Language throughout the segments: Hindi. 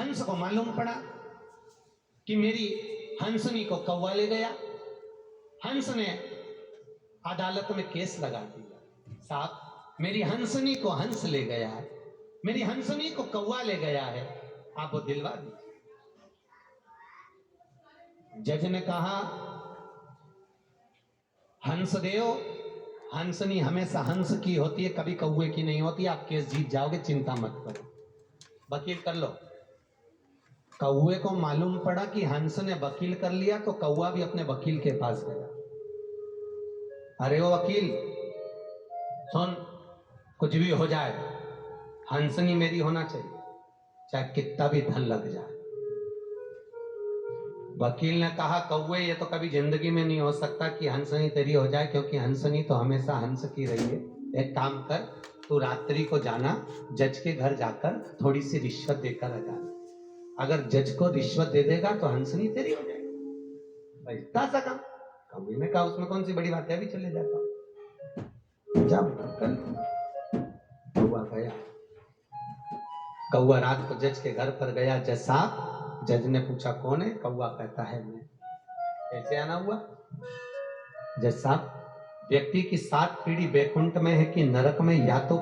हंस को मालूम पड़ा कि मेरी हंसनी को कौवा ले गया। हंस ने अदालत में केस लगा दिया, साहब मेरी हंसनी को हंस ले गया है, मेरी हंसनी को कौवा ले गया है, आप वो दिलवा दीजिए। जज ने कहा, हंसदेव, हंसनी हमेशा हंस की होती है, कभी कौवे की नहीं होती, आप केस जीत जाओगे, चिंता मत करो, वकील कर लो। कौवे को मालूम पड़ा कि हंस ने वकील कर लिया, तो कौवा भी अपने वकील के पास गया। अरे वो वकील सुन, कुछ भी हो जाए हंसनी मेरी होना चाहिए, चाहे कितना भी धन लग जाए। वकील ने कहा, कौवे ये तो कभी जिंदगी में नहीं हो सकता कि हंसनी तेरी हो जाए, क्योंकि हंसनी तो हमेशा हंस की रही है। एक काम कर, तू रात्रि को जाना, जज के घर जाकर थोड़ी सी रिश्वत देकर आ जाना, अगर जज को रिश्वत दे देगा तो हंसनी तेरी हो जाएगी। इतना सा काम। कौवे ने कहा, उसमें कौन सी बड़ी बात है, अभी चले जाता हूं। जब कौवा गया, कौवा रात को जज के घर पर गया। जज साहब, जज ने पूछा कौन है, कौवा कहता है मैं। कैसे आना हुआ? जज साहब, व्यक्ति की 7 पीढ़ी बैकुंठ में है कि नरक में, या तो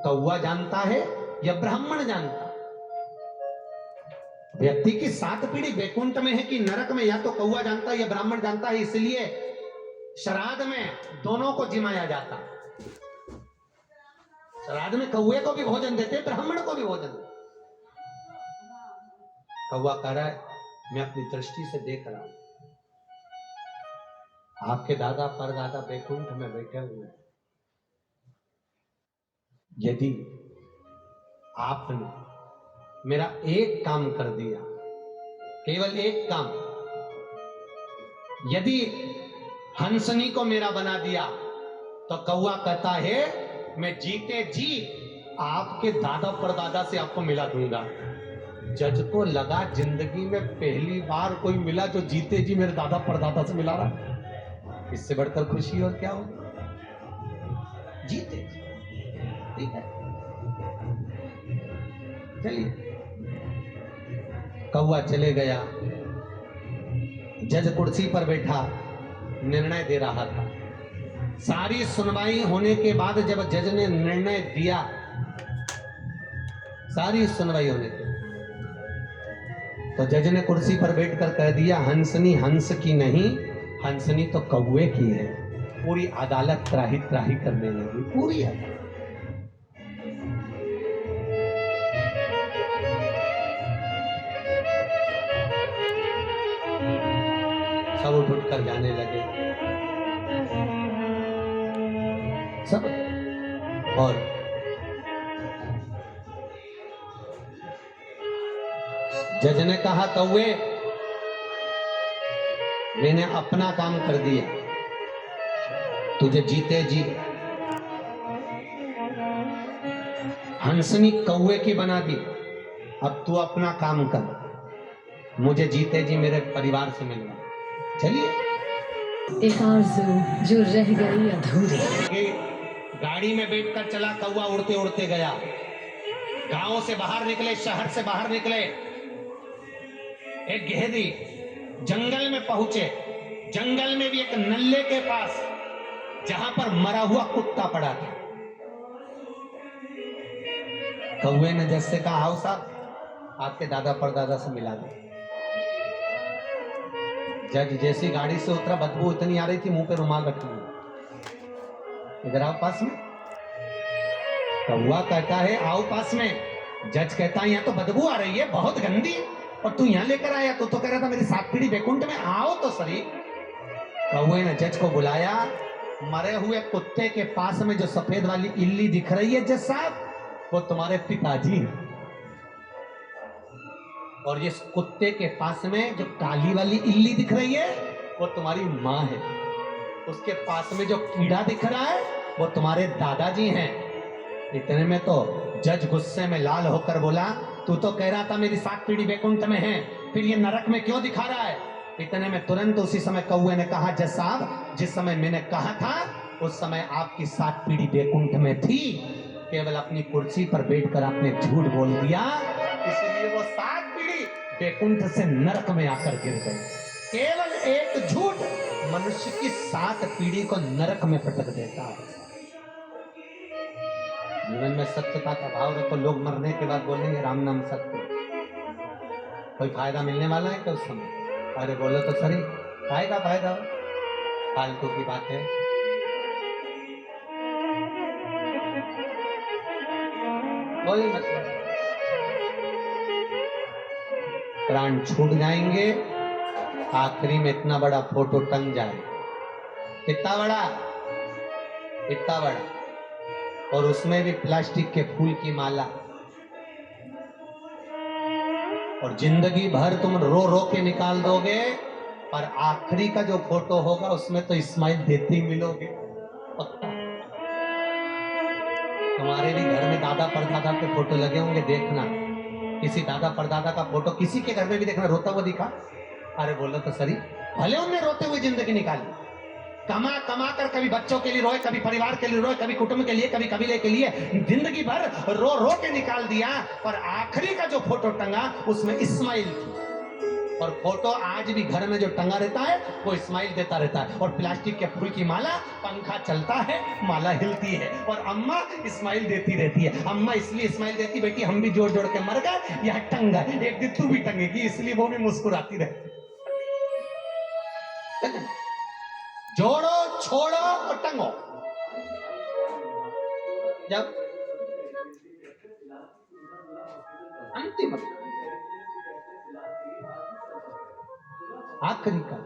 कौवा जानता है या ब्राह्मण जानता है। व्यक्ति की 7 पीढ़ी बैकुंठ में है कि नरक में, या तो कौवा जानता है या ब्राह्मण जानता है, इसलिए श्राद्ध में दोनों को जिमाया जाता है। श्राद्ध में कौवे को भी भोजन देते, ब्राह्मण को भी भोजन देते। कौवा कह रहा है, मैं अपनी दृष्टि से देख रहा हूं, आपके दादा परदादा बैकुंठ में बैठे हुए हैं। यदि आपने मेरा एक काम कर दिया, केवल एक काम, यदि हंसनी को मेरा बना दिया, तो कौवा कहता है मैं जीते जी आपके दादा परदादा से आपको मिला दूंगा। जज को लगा जिंदगी में पहली बार कोई मिला जो जीते जी मेरे दादा परदादा से मिला रहा, इससे बढ़कर खुशी और क्या होगी? जीते जी, ठीक है, चलिए। कौवा चले गया, जज कुर्सी पर बैठा निर्णय दे रहा था। सारी सुनवाई होने के बाद जब जज ने निर्णय दिया, सारी सुनवाई होने के, तो जज ने कुर्सी पर बैठकर कह दिया, हंसनी हंस की नहीं, हंसनी तो कौवे की है। पूरी अदालत त्राही त्राही करने लगी, पूरी अदालत। सब उठ उठ कर जाने लगे, सब। और जज ने कहा, कौवे मैंने अपना काम कर दिया, तुझे जीते जी हंसनी कौवे की बना दी, अब तू अपना काम कर, मुझे जीते जी मेरे परिवार से मिलना। चलिए। एक आरज़ू जो रह गई अधूरी। गाड़ी में बैठकर चला, कौवा उड़ते उड़ते गया, गांव से बाहर निकले, शहर से बाहर निकले, एक गहरी जंगल में पहुंचे। जंगल में भी एक नल्ले के पास, जहां पर मरा हुआ कुत्ता पड़ा था। कौवे ने जज से कहा, आओ साहब, आपके दादा परदादा से मिला दो। जज जैसी गाड़ी से उतरा, बदबू इतनी आ रही थी, मुंह पे रुमाल रखी हुई। इधर आओ पास में। कौवा कहता है, आओ पास में। जज कहता है, यहाँ तो बदबू आ रही है, बहुत गंदी, और तू यहाँ लेकर आया? तो कह रहा था मेरी 7 पीढ़ी बैकुंठ में, आओ तो सही। कौवे ने जज को बुलाया। मरे हुए कुत्ते के पास में जो सफेद वाली इल्ली दिख रही है जज साहब, वो तुम्हारे पिताजी हैं। और इस कुत्ते के पास में जो काली वाली इल्ली दिख रही है, वो तुम्हारी माँ है। उसके पास में जो कीड़ा दिख रहा है, वो तुम्हारे दादाजी हैं। इतने में तो जज गुस्से में लाल होकर बोला, तू तो कह रहा था मेरी 7 पीढ़ी बैकुंठ में है, फिर ये नरक में क्यों दिखा रहा है? इतने में तुरंत उसी समय कौवे ने कहा, जज साहब, जिस समय मैंने कहा था उस समय आपकी 7 पीढ़ी बैकुंठ में थी, केवल अपनी कुर्सी पर बैठकर आपने झूठ बोल दिया, इसलिए वो 7 पीढ़ी बैकुंठ से नरक में आकर गिर गई। केवल एक झूठ मनुष्य की 7 पीढ़ी को नरक में पटक देता है। जीवन में सत्यता का भाव रखो। लोग मरने के बाद बोलेंगे राम नाम सत्य। कोई फायदा मिलने वाला है क्या उस समय? अरे बोलो तो सही, आएगा फायदा? फालतू की बात है। कोई मतलब प्राण छूट जाएंगे, आखिरी में इतना बड़ा फोटो टंग जाए। कितना बड़ा? इतना बड़ा, और उसमें भी प्लास्टिक के फूल की माला। और जिंदगी भर तुम रो रो के निकाल दोगे, पर आखिरी का जो फोटो होगा उसमें तो स्माइल देते ही मिलोगे। पक्का। तुम्हारे भी घर में दादा परदादा के फोटो लगे होंगे, देखना। किसी दादा परदादा का फोटो किसी के घर में भी देखना, रोता हुआ दिखा। अरे बोलो तो सही, भले उनने रोते हुए जिंदगी निकाली, कमा कमा कर कभी बच्चों के लिए रोए, कभी परिवार के लिए रोए, कभी कुटुंब के लिए, कभी कबीले के लिए, जिंदगी भर रो रो के निकाल दिया, पर आखिरी का जो फोटो टंगा उसमें स्माइल थी। और फोटो आज भी घर में जो टंगा रहता है वो स्माइल देता रहता है। और प्लास्टिक के फूल की माला, पंखा चलता है, माला हिलती है, और अम्मा स्माइल देती रहती है। अम्मा इसलिए स्माइल देती, बेटी हम भी जोड़ जोड़ के मर गए, यह टंग गए, एक दिन तू भी टंगेगी, इसलिए वो भी मुस्कुराती रहती। जोड़ो छोड़ो और टंगो। जब अंतिम आखिरी का